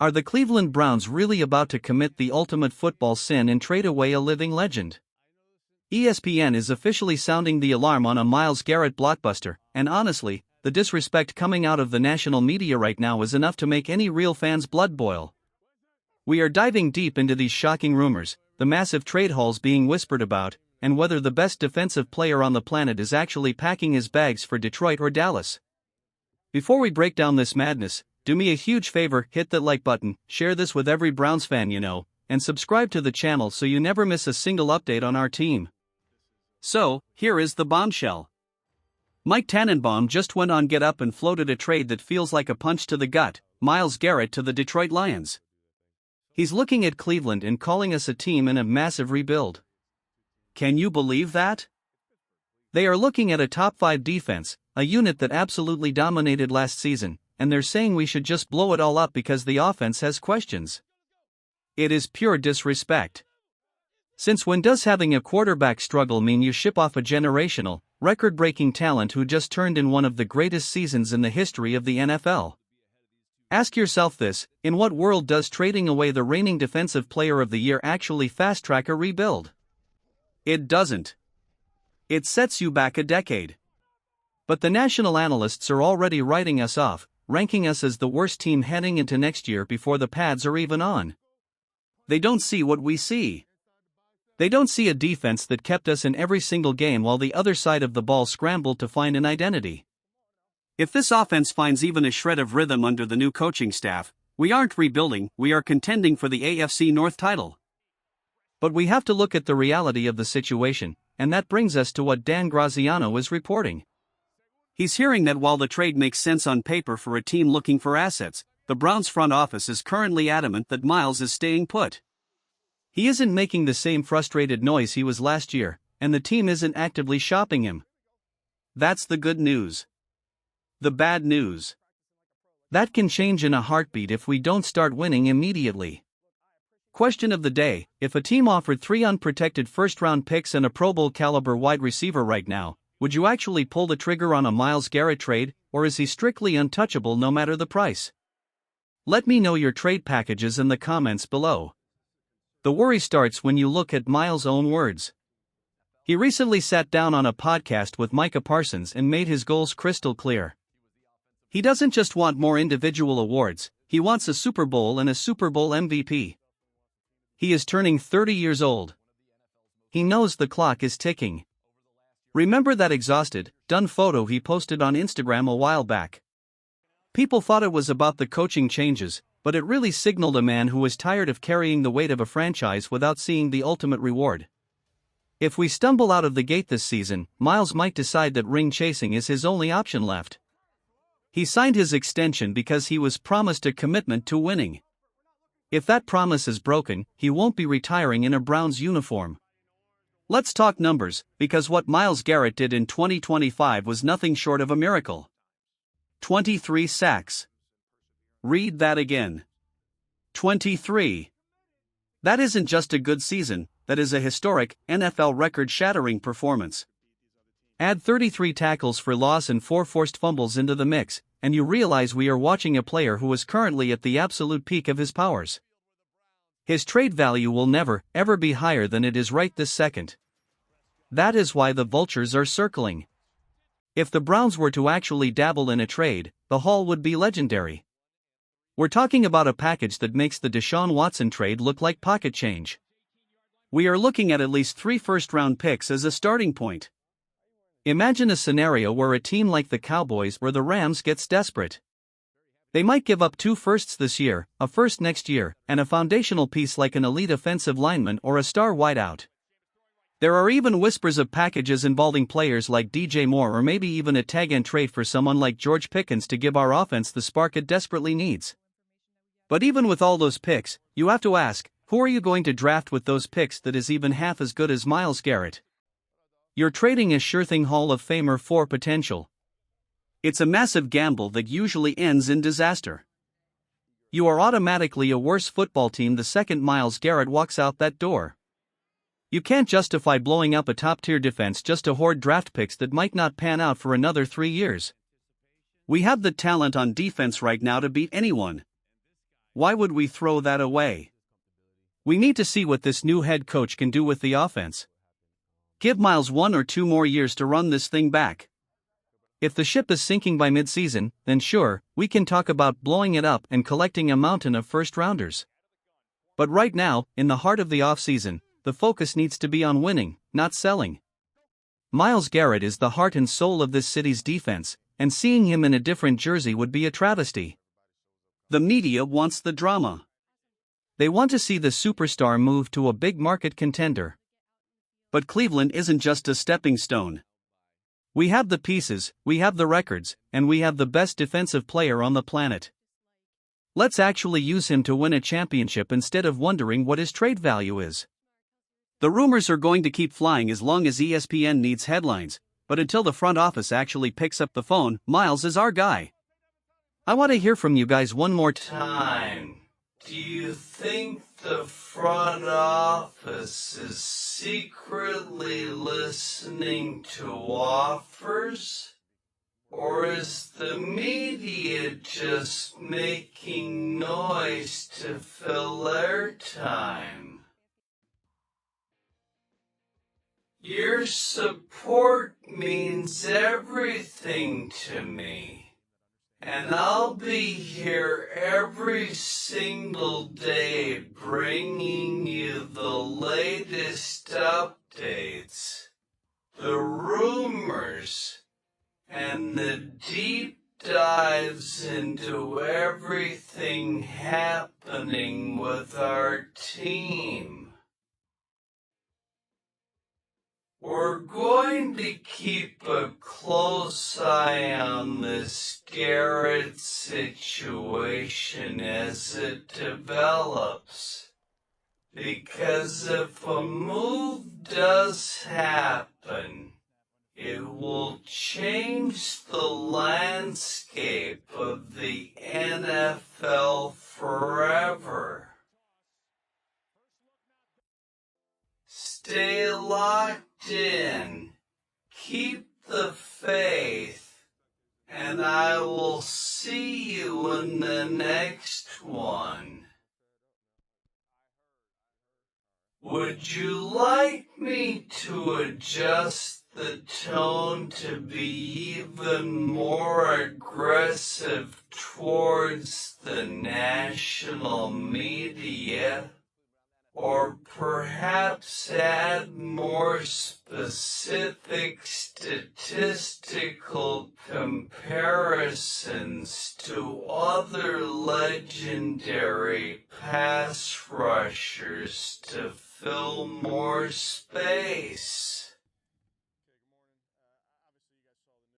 Are the Cleveland Browns really about to commit the ultimate football sin and trade away a living legend? ESPN is officially sounding the alarm on a Myles Garrett blockbuster, and honestly, the disrespect coming out of the national media right now is enough to make any real fan's blood boil. We are diving deep into these shocking rumors, the massive trade hauls being whispered about, and whether the best defensive player on the planet is actually packing his bags for Detroit or Dallas. Before we break down this madness, do me a huge favor, hit that like button, share this with every Browns fan you know, and subscribe to the channel so you never miss a single update on our team. So, here is the bombshell. Mike Tannenbaum just went on Get Up and floated a trade that feels like a punch to the gut, Myles Garrett to the Detroit Lions. He's looking at Cleveland and calling us a team in a massive rebuild. Can you believe that? They are looking at a top 5 defense, a unit that absolutely dominated last season, and they're saying we should just blow it all up because the offense has questions. It is pure disrespect. Since when does having a quarterback struggle mean you ship off a generational, record-breaking talent who just turned in one of the greatest seasons in the history of the NFL? Ask yourself this: in what world does trading away the reigning Defensive Player of the Year actually fast-track a rebuild? It doesn't. It sets you back a decade. But the national analysts are already writing us off, ranking us as the worst team heading into next year before the pads are even on. They don't see what we see. They don't see a defense that kept us in every single game while the other side of the ball scrambled to find an identity. If this offense finds even a shred of rhythm under the new coaching staff, we aren't rebuilding, we are contending for the AFC North title. But we have to look at the reality of the situation, and that brings us to what Dan Graziano is reporting. He's hearing that while the trade makes sense on paper for a team looking for assets, the Browns front office is currently adamant that Myles is staying put. He isn't making the same frustrated noise he was last year, and the team isn't actively shopping him. That's the good news. The bad news: that can change in a heartbeat if we don't start winning immediately. Question of the day: if a team offered 3 unprotected first-round picks and a Pro Bowl caliber wide receiver right now, would you actually pull the trigger on a Myles Garrett trade, or is he strictly untouchable no matter the price? Let me know your trade packages in the comments below. The worry starts when you look at Myles' own words. He recently sat down on a podcast with Micah Parsons and made his goals crystal clear. He doesn't just want more individual awards, he wants a Super Bowl and a Super Bowl MVP. He is turning 30 years old. He knows the clock is ticking. Remember that exhausted, done photo he posted on Instagram a while back? People thought it was about the coaching changes, but it really signaled a man who was tired of carrying the weight of a franchise without seeing the ultimate reward. If we stumble out of the gate this season, Myles might decide that ring chasing is his only option left. He signed his extension because he was promised a commitment to winning. If that promise is broken, he won't be retiring in a Browns uniform. Let's talk numbers, because what Myles Garrett did in 2025 was nothing short of a miracle. 23 sacks. Read that again. 23. That isn't just a good season, that is a historic, NFL record-shattering performance. Add 33 tackles for loss and 4 forced fumbles into the mix, and you realize we are watching a player who is currently at the absolute peak of his powers. His trade value will never, ever be higher than it is right this second. That is why the vultures are circling. If the Browns were to actually dabble in a trade, the haul would be legendary. We're talking about a package that makes the Deshaun Watson trade look like pocket change. We are looking at least 3 first-round picks as a starting point. Imagine a scenario where a team like the Cowboys or the Rams gets desperate. They might give up 2 firsts this year, a first next year, and a foundational piece like an elite offensive lineman or a star wideout. There are even whispers of packages involving players like DJ Moore or maybe even a tag-end trade for someone like George Pickens to give our offense the spark it desperately needs. But even with all those picks, you have to ask, who are you going to draft with those picks that is even half as good as Myles Garrett? You're trading a sure-thing Hall of Famer for potential. It's a massive gamble that usually ends in disaster. You are automatically a worse football team the second Myles Garrett walks out that door. You can't justify blowing up a top-tier defense just to hoard draft picks that might not pan out for another 3 years. We have the talent on defense right now to beat anyone. Why would we throw that away? We need to see what this new head coach can do with the offense. Give Myles 1 or 2 more years to run this thing back. If the ship is sinking by mid-season, then sure, we can talk about blowing it up and collecting a mountain of first-rounders. But right now, in the heart of the off-season, the focus needs to be on winning, not selling. Myles Garrett is the heart and soul of this city's defense, and seeing him in a different jersey would be a travesty. The media wants the drama. They want to see the superstar move to a big-market contender. But Cleveland isn't just a stepping stone. We have the pieces, we have the records, and we have the best defensive player on the planet. Let's actually use him to win a championship instead of wondering what his trade value is. The rumors are going to keep flying as long as ESPN needs headlines, but until the front office actually picks up the phone, Myles is our guy. I want to hear from you guys one more time. Do you think the front office is secretly listening to offers? Or is the media just making noise to fill airtime? Your support means everything to me. And I'll be here every single day bringing you the latest updates, the rumors, and the deep dives into everything happening with our team. We're going to keep a close eye on this Garrett situation as it develops, because if a move does happen, it will change the landscape of the NFL forever. Stay locked in, keep the faith, and I will see you in the next one. Would you like me to adjust the tone to be even more aggressive towards the national media? Or perhaps add more specific statistical comparisons to other legendary pass rushers to fill more space?